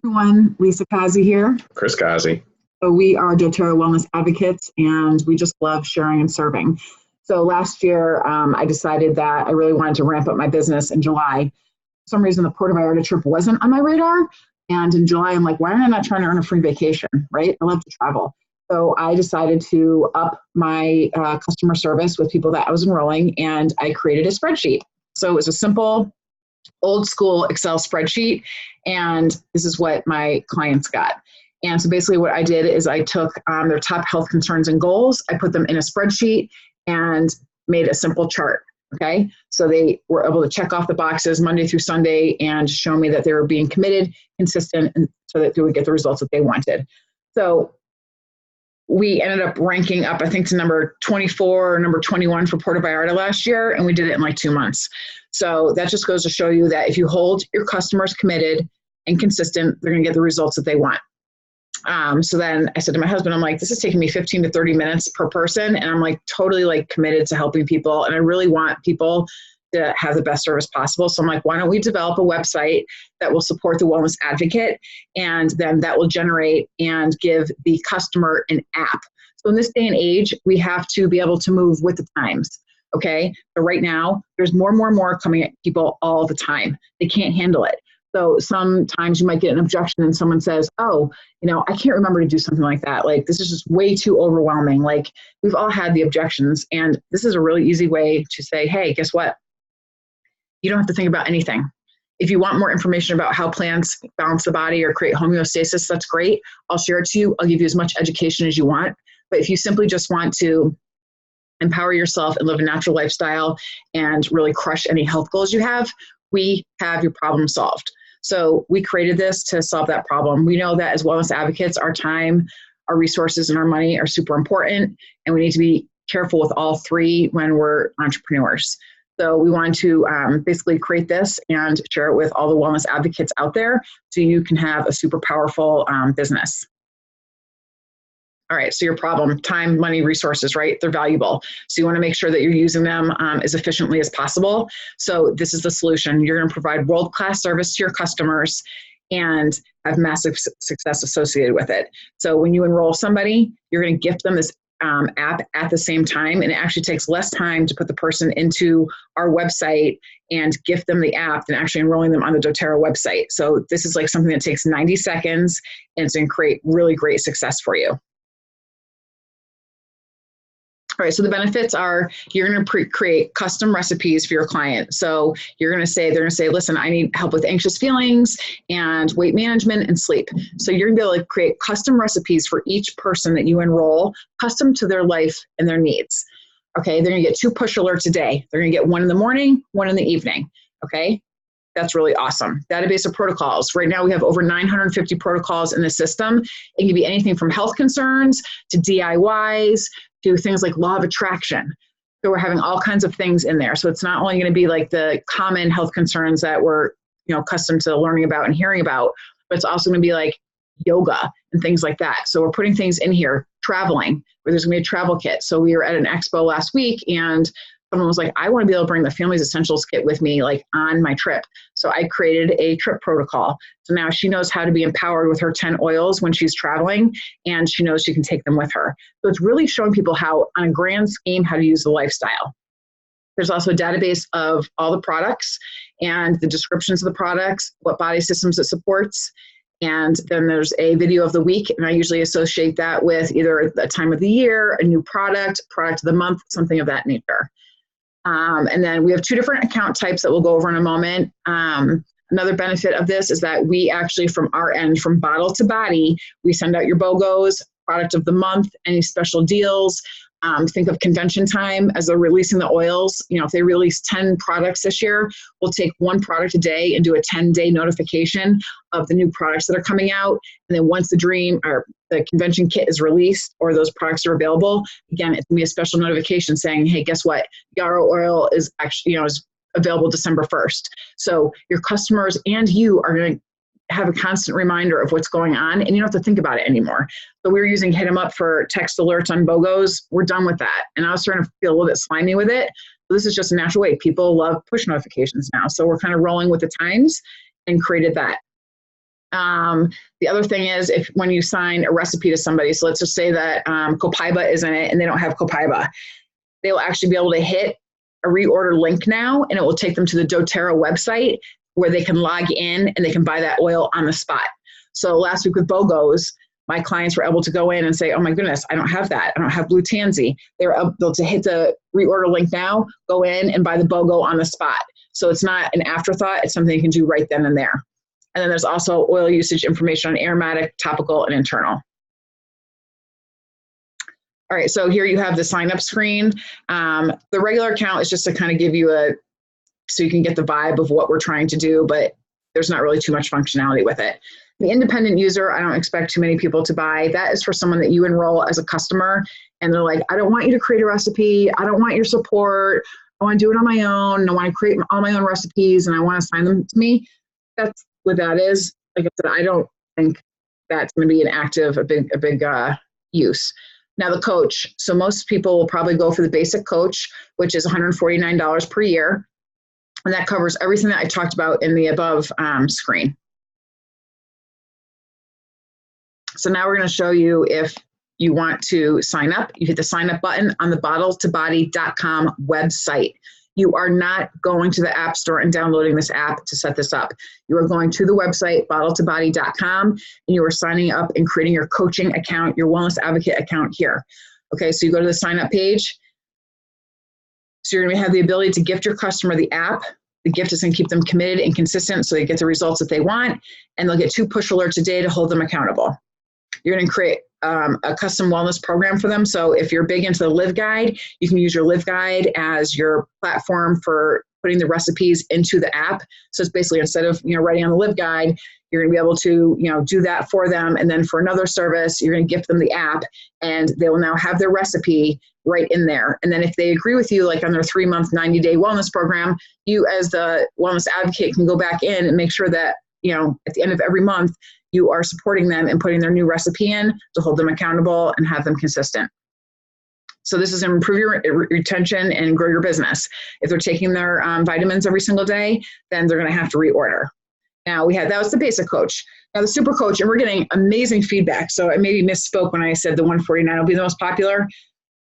Everyone, Lisa Kazi here. Chris Kazi. So we are doTERRA Wellness Advocates, and we just love sharing and serving. So last year, I decided that I really wanted to ramp up my business in July. For some reason, the Puerto Vallarta trip wasn't on my radar. And in July, I'm like, why am I not trying to earn a free vacation, right? I love to travel. So I decided to up my customer service with people that I was enrolling, and I created a spreadsheet. So it was a simple, old school Excel spreadsheet, and this is what my clients got. And so basically what I did is I took their top health concerns and goals, I put them in a spreadsheet and made a simple chart, okay? So they were able to check off the boxes Monday through Sunday and show me that they were being committed, consistent, and so that they would get the results that they wanted. So we ended up ranking up, I think, to number 24 or number 21 for Puerto Vallarta last year, and we did it in like 2 months. So that just goes to show you that if you hold your customers committed and consistent, they're gonna get the results that they want. So then I said to my husband, I'm like, this is taking me 15 to 30 minutes per person, and I'm like totally like committed to helping people, and I really want people to have the best service possible. So I'm like, why don't we develop a website that will support the Wellness Advocate, and then that will generate and give the customer an app. So in this day and age, we have to be able to move with the times, okay? So right now, there's more and more coming at people all the time. They can't handle it. So sometimes you might get an objection and someone says, oh, you know, I can't remember to do something like that. Like, this is just way too overwhelming. Like, we've all had the objections, and this is a really easy way to say, hey, guess what? You don't have to think about anything. If you want more information about how plants balance the body or create homeostasis, that's great. I'll share it to you. I'll give you as much education as you want. But if you simply just want to empower yourself and live a natural lifestyle and really crush any health goals you have, we have your problem solved. So we created this to solve that problem. We know that as wellness advocates, our time, our resources, and our money are super important, and we need to be careful with all three when we're entrepreneurs. So we want to basically create this and share it with all the wellness advocates out there so you can have a super powerful business. All right, so your problem, time, money, resources, right? They're valuable. So you want to make sure that you're using them as efficiently as possible. So this is the solution. You're going to provide world-class service to your customers and have massive success associated with it. So when you enroll somebody, you're going to gift them this app at the same time, and it actually takes less time to put the person into our website and gift them the app than actually enrolling them on the doTERRA website. So this is like something that takes 90 seconds, and it's going to create really great success for you. All right, so the benefits are you're going to create custom recipes for your client. So they're going to say, listen, I need help with anxious feelings and weight management and sleep. So you're going to be able to create custom recipes for each person that you enroll, custom to their life and their needs. Okay, they're going to get 2 push alerts a day. They're going to get 1 in the morning, 1 in the evening. Okay, that's really awesome. Database of protocols. Right now we have over 950 protocols in the system. It can be anything from health concerns to DIYs, to things like law of attraction. So we're having all kinds of things in there. So it's not only going to be like the common health concerns that we're, accustomed to learning about and hearing about, but it's also going to be like yoga and things like that. So we're putting things in here, traveling, where there's going to be a travel kit. So we were at an expo last week, and someone was like, I want to be able to bring the Family's Essentials kit with me, like on my trip. So I created a trip protocol. So now she knows how to be empowered with her 10 oils when she's traveling, and she knows she can take them with her. So it's really showing people how, on a grand scheme, how to use the lifestyle. There's also a database of all the products and the descriptions of the products, what body systems it supports. And then there's a video of the week, and I usually associate that with either the time of the year, a new product of the month, something of that nature. And then we have 2 different account types that we'll go over in a moment. Another benefit of this is that we actually, from our end, from Bottletobody, we send out your BOGOs, product of the month, any special deals. Think of convention time as they're releasing the oils. If they release 10 products this year, we'll take 1 product a day and do a 10-day notification of the new products that are coming out. And then once the convention kit is released or those products are available, again, it's going to be a special notification saying, hey, guess what? Yarrow oil is actually, is available December 1st. So your customers and you are going to have a constant reminder of what's going on, and you don't have to think about it anymore. So we were using Hit 'em Up for text alerts on BOGOs. We're done with that. And I was starting to feel a little bit slimy with it. So this is just a natural way. People love push notifications now. So we're kind of rolling with the times and created that. The other thing is when you sign a recipe to somebody, so let's just say that copaiba is in it and they don't have copaiba, they will actually be able to hit a reorder link now, and it will take them to the doTERRA website where they can log in and they can buy that oil on the spot. So last week with BOGOs, my clients were able to go in and say, oh my goodness, I don't have that. I don't have blue tansy. They were able to hit the reorder link now, go in and buy the BOGO on the spot. So it's not an afterthought. It's something you can do right then and there. And then there's also oil usage information on aromatic, topical, and internal. All right, so here you have the sign up screen. The regular account is just to kind of give you so you can get the vibe of what we're trying to do, but there's not really too much functionality with it. The independent user, I don't expect too many people to buy. That is for someone that you enroll as a customer and they're like, I don't want you to create a recipe. I don't want your support. I want to do it on my own. I want to create all my own recipes and I want to assign them to me. That's what that is. Like I said, I don't think that's going to be a big use. Now the coach. So most people will probably go for the basic coach, which is $149 per year. And that covers everything that I talked about in the above screen. So now we're going to show you if you want to sign up. You hit the sign up button on the bottletobody.com website. You are not going to the App Store and downloading this app to set this up. You are going to the website, bottletobody.com, and you are signing up and creating your coaching account, your wellness advocate account here. Okay, so you go to the sign up page. So you're going to have the ability to gift your customer the app. The gift is going to keep them committed and consistent so they get the results that they want, and they'll get 2 push alerts a day to hold them accountable. You're going to create a custom wellness program for them. So if you're big into the Live Guide, you can use your Live Guide as your platform for putting the recipes into the app. So it's basically instead of writing on the Live Guide, you're going to be able to do that for them. And then for another service, you're going to gift them the app, and they will now have their recipe right in there. And then if they agree with you, like on their 3-month, 90-day wellness program, you as the wellness advocate can go back in and make sure that at the end of every month, you are supporting them and putting their new recipe in to hold them accountable and have them consistent. So this is going to improve your retention and grow your business. If they're taking their vitamins every single day, then they're going to have to reorder. Now that was the basic coach. Now the super coach, and we're getting amazing feedback. So I maybe misspoke when I said the 149 will be the most popular.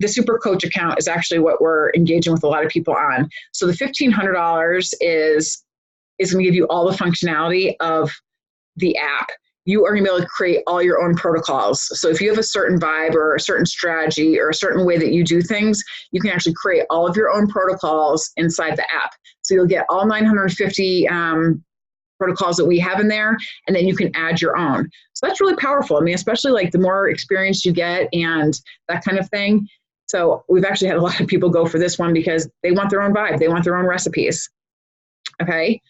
The super coach account is actually what we're engaging with a lot of people on. So the $1,500 is going to give you all the functionality of the app. You are going to be able to create all your own protocols. So if you have a certain vibe or a certain strategy or a certain way that you do things, you can actually create all of your own protocols inside the app. So you'll get all 950 protocols that we have in there, and then you can add your own. So that's really powerful. I mean, especially like the more experience you get and that kind of thing. So we've actually had a lot of people go for this one because they want their own vibe. They want their own recipes. Okay.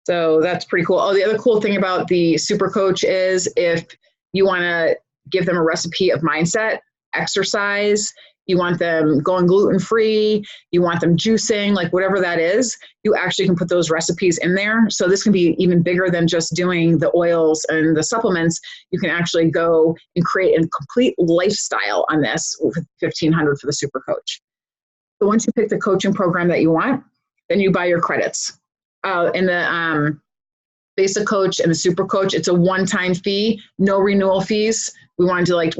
So that's pretty cool. Oh, the other cool thing about the super coach is if you want to give them a recipe of mindset, exercise, you want them going gluten-free, you want them juicing, like whatever that is, you actually can put those recipes in there. So this can be even bigger than just doing the oils and the supplements. You can actually go and create a complete lifestyle on this with $1,500 for the super coach. So once you pick the coaching program that you want, then you buy your credits. In the basic coach and the super coach, it's a one-time fee, no renewal fees. We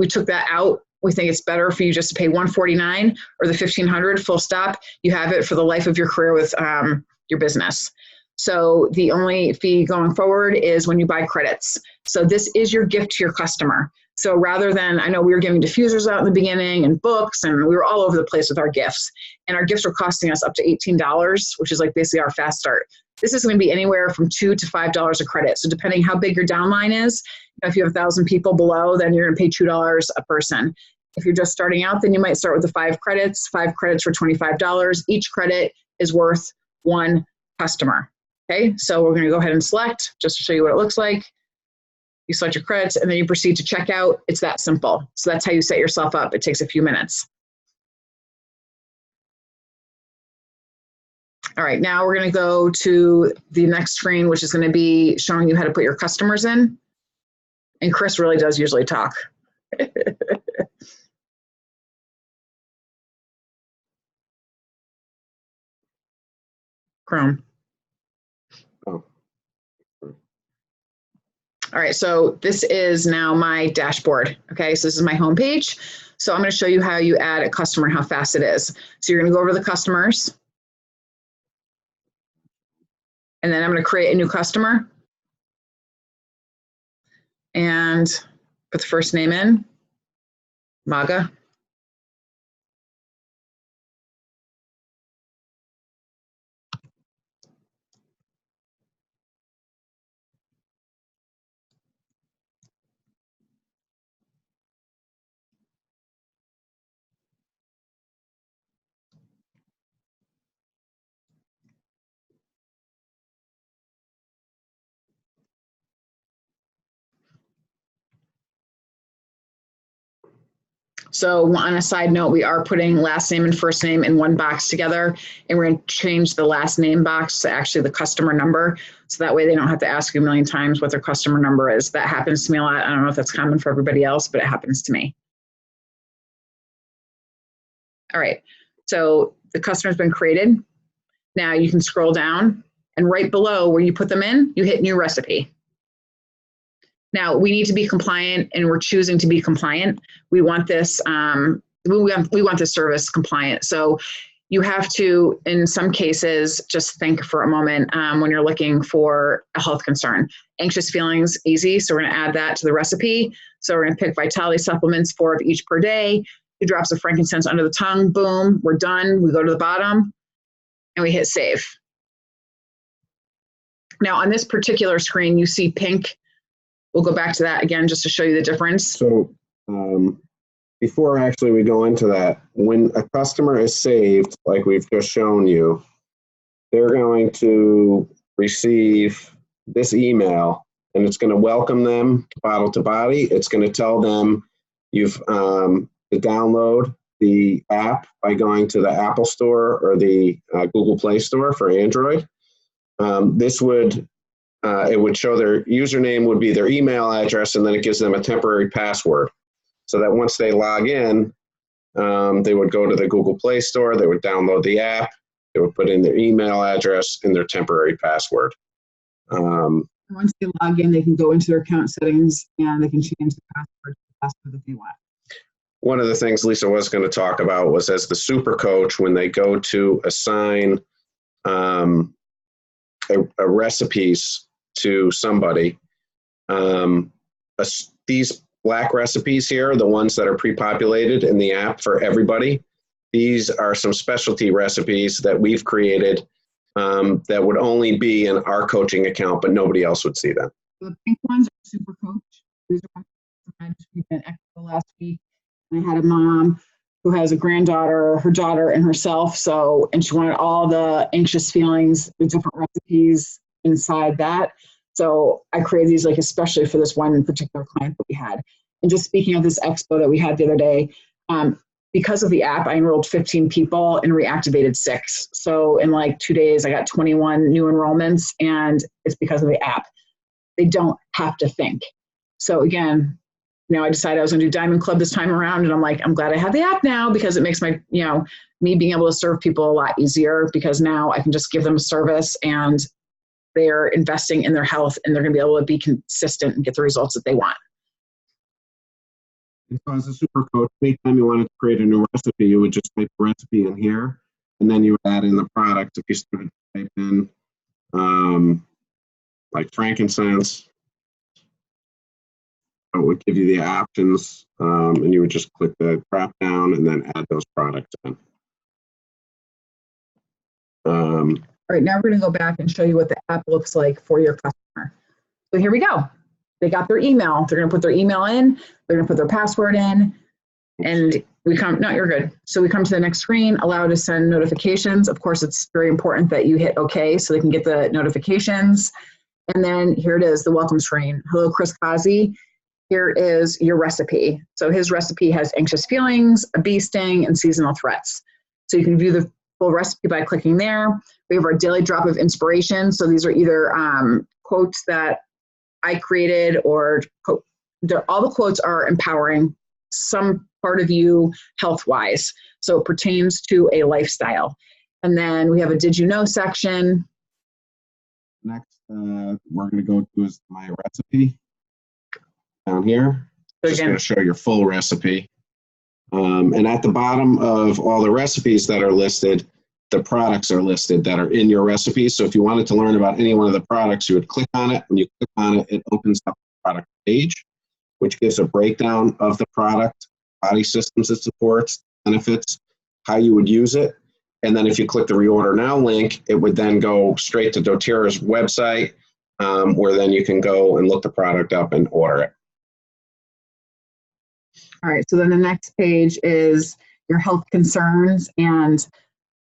took that out. We think it's better for you just to pay $149 or the $1,500 full stop. You have it for the life of your career with your business. So the only fee going forward is when you buy credits. So this is your gift to your customer. So rather than, I know we were giving diffusers out in the beginning and books, and we were all over the place with our gifts. And our gifts were costing us up to $18, which is like basically our fast start. This is going to be anywhere from $2 to $5 a credit. So depending how big your downline is, if you have 1,000 people below, then you're going to pay $2 a person. If you're just starting out, then you might start with the 5 credits, 5 credits for $25. Each credit is worth 1 customer. Okay, so we're going to go ahead and select just to show you what it looks like. You select your credits and then you proceed to checkout. It's that simple. So that's how you set yourself up. It takes a few minutes. All right, now we're going to go to the next screen, which is going to be showing you how to put your customers in. And Chris really does usually talk. Chrome. Oh. All right, so this is now my dashboard. Okay, so this is my homepage. So I'm going to show you how you add a customer and how fast it is. So you're going to go over to the customers. And then I'm going to create a new customer. And put the first name in, Maga. So on a side note, we are putting last name and first name in one box together, and we're going to change the last name box to actually the customer number. So that way they don't have to ask you a million times what their customer number is. That happens to me a lot. I don't know if that's common for everybody else, but it happens to me. All right, so the customer's been created. Now you can scroll down, and right below where you put them in, you hit new recipe. Now we need to be compliant, and we're choosing to be compliant. We want this, we want this service compliant. So you have to, in some cases, just think for a moment when you're looking for a health concern. Anxious feelings, easy. So we're going to add that to the recipe. So we're going to pick vitality supplements, 4 of each per day. 2 drops of frankincense under the tongue. Boom, we're done. We go to the bottom and we hit save. Now on this particular screen, you see pink. We'll go back to that again just to show you the difference. So before actually we go into that, when a customer is saved, like we've just shown you, they're going to receive this email, and it's going to welcome them to Bottletobody. It's going to tell them you've to download the app by going to the Apple Store or the Google Play Store for Android. This would it would show their username would be their email address, and then it gives them a temporary password. So that once they log in, they would go to the Google Play Store, they would download the app, they would put in their email address and their temporary password. Once they log in, they can go into their account settings and they can change the password to the password that they want. One of the things Lisa was going to talk about was, as the super coach, when they go to assign a recipes to somebody, these black recipes here are the ones that are pre-populated in the app for everybody. These are some specialty recipes that we've created that would only be in our coaching account, but nobody else would see them. The pink ones are super coach. These are ones we've been extra last week. And I had a mom who has a granddaughter, her daughter, and herself. So, and she wanted all the anxious feelings, the different recipes inside that. So I created these like especially for this one particular client that we had. And just speaking of this expo that we had the other day, because of the app, I enrolled 15 people and reactivated 6. So in like 2 days, I got 21 new enrollments, and it's because of the app. They don't have to think. So again, I decided I was going to do Diamond Club this time around, and I'm like, I'm glad I have the app now, because it makes my, me being able to serve people a lot easier, because now I can just give them a service and they're investing in their health, and they're going to be able to be consistent and get the results that they want. And so as a super coach, anytime you wanted to create a new recipe, you would just type the recipe in here, and then you would add in the product. If you started to type in like frankincense, it would give you the options, and you would just click the drop down and then add those products in. All right, now we're going to go back and show you what the app looks like for your customer. So here we go. They got their email. They're going to put their email in. They're going to put their password in. And we come, no, you're good. So we come to the next screen, allow to send notifications. Of course, it's very important that you hit OK so they can get the notifications. And then here it is, the welcome screen. Hello, Chris Kazi. Here is your recipe. So his recipe has anxious feelings, a bee sting, and seasonal threats. So you can view the full recipe by clicking there. We have our daily drop of inspiration. So these are either quotes that I created, or all the quotes are empowering some part of you health-wise. So it pertains to a lifestyle. And then we have a did you know section. Next, we're going to go to is my recipe. down here. Just going to show your full recipe. And at the bottom of all the recipes that are listed, the products are listed that are in your recipe. So if you wanted to learn about any one of the products, you would click on it. When you click on it, it opens up the product page, which gives a breakdown of the product, body systems it supports, benefits, how you would use it. And then if you click the reorder now link, it would then go straight to doTERRA's website, where then you can go and look the product up and order it. All right, so then the next page is your health concerns, and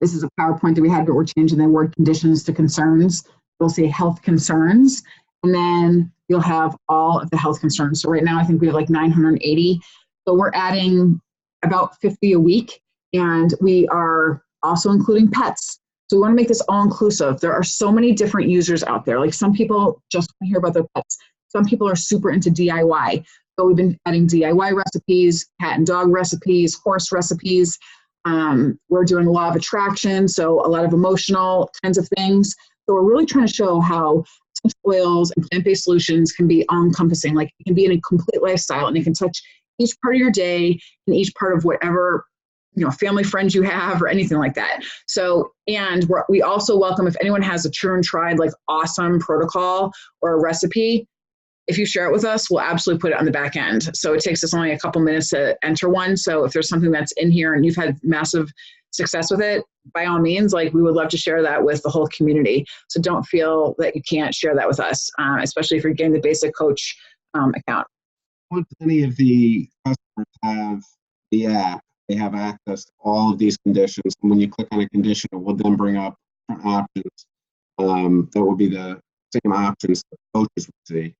this is a PowerPoint that we had, but we're changing the word conditions to concerns. We'll say health concerns, and then you'll have all of the health concerns. So right now I think we have like 980. So we're adding about 50 a week, and we are also including pets. So we want to make this all inclusive. There are so many different users out there. Like some people just want to hear about their pets. Some people are super into DIY. So we've been adding DIY recipes, cat and dog recipes, horse recipes. We're doing law of attraction, so a lot of emotional kinds of things. So we're really trying to show how essential oils and plant-based solutions can be all-encompassing. Like it can be in a complete lifestyle, and it can touch each part of your day and each part of whatever family friends you have or anything like that. So, and we also welcome if anyone has a true and tried like awesome protocol or a recipe. If you share it with us, we'll absolutely put it on the back end. So it takes us only a couple minutes to enter one. So if there's something that's in here and you've had massive success with it, by all means, like we would love to share that with the whole community. So don't feel that you can't share that with us, especially if you're getting the basic coach account. Once any of the customers have the app, they have access to all of these conditions. And when you click on a condition, it will then bring up different options. That will be the same options that coaches would see.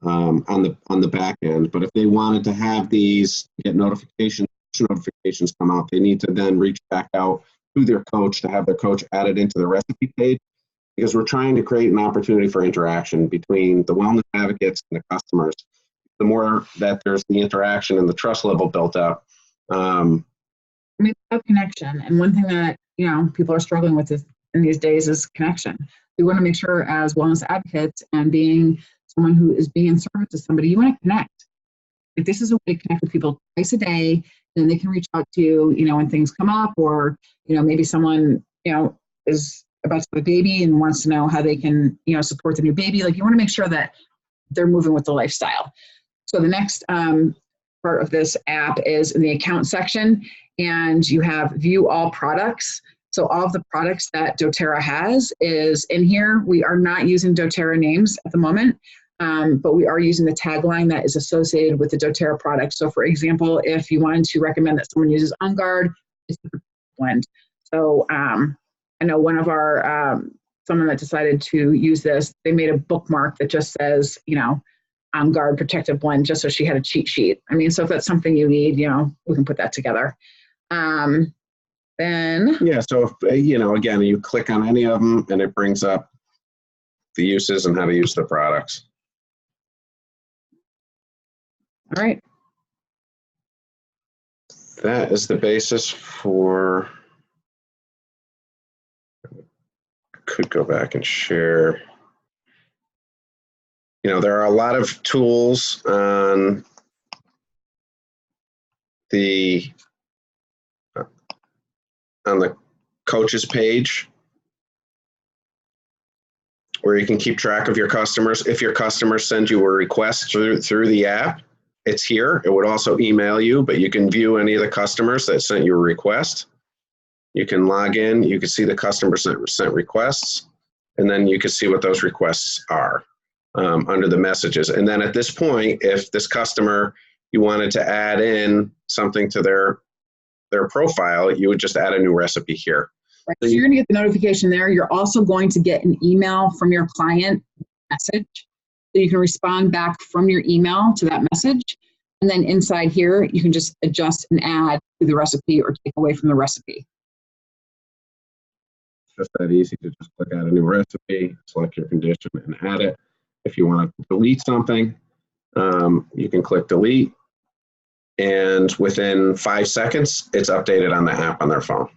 On the back end. But if they wanted to have these get notifications come out, they need to then reach back out to their coach to have their coach added into the recipe page, because we're trying to create an opportunity for interaction between the wellness advocates and the customers. The more that there's the interaction and the trust level built up. It's about connection. And one thing that people are struggling with in these days is connection. We want to make sure as wellness advocates and being someone who is being in service to somebody, you want to connect. Like this is a way to connect with people twice a day, and then they can reach out to you, when things come up, or maybe someone is about to have a baby and wants to know how they can support the new baby. Like you want to make sure that they're moving with the lifestyle. So the next part of this app is in the account section, and you have view all products. So all of the products that doTERRA has is in here. We are not using doTERRA names at the moment, but we are using the tagline that is associated with the doTERRA product. So for example, if you wanted to recommend that someone uses On Guard, it's the blend. So I know one of our, someone that decided to use this, they made a bookmark that just says, On Guard Protective Blend, just so she had a cheat sheet. I mean, so if that's something you need, we can put that together. Then so if, again, you click on any of them and it brings up the uses and how to use the products. All right. That is the basis for, could go back and share. There are a lot of tools on the coaches page where you can keep track of your customers. If your customers send you a request through the app, it's here. It would also email you, but you can view any of the customers that sent you a request. You can log in, you can see the customers that sent requests, and then you can see what those requests are under the messages. And then at this point, if this customer, you wanted to add in something to their profile, you would just add a new recipe here. Right. So you're going to get the notification there. You're also going to get an email from your client message. So you can respond back from your email to that message. And then inside here, you can just adjust and add to the recipe or take away from the recipe. It's just that easy to just click add a new recipe, select your condition and add it. If you want to delete something, you can click delete. And within 5 seconds, it's updated on the app on their phone.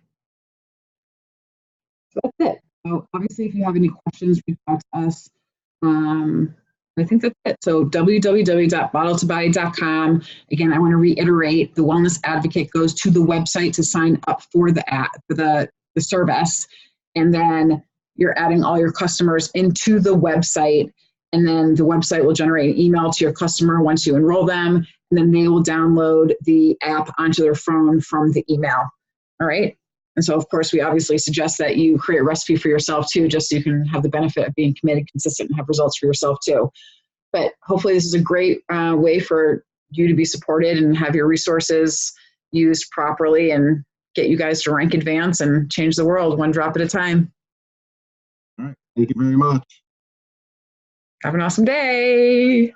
So that's it. So obviously, if you have any questions, reach out to us. But I think that's it. So www.bottletobody.com. Again, I want to reiterate, the Wellness Advocate goes to the website to sign up for the app, for the service. And then you're adding all your customers into the website. And then the website will generate an email to your customer once you enroll them. And then they will download the app onto their phone from the email. All right. And so, of course, we obviously suggest that you create a recipe for yourself too, just so you can have the benefit of being committed, consistent, and have results for yourself too. But hopefully this is a great way for you to be supported and have your resources used properly and get you guys to rank advance and change the world one drop at a time. All right. Thank you very much. Have an awesome day.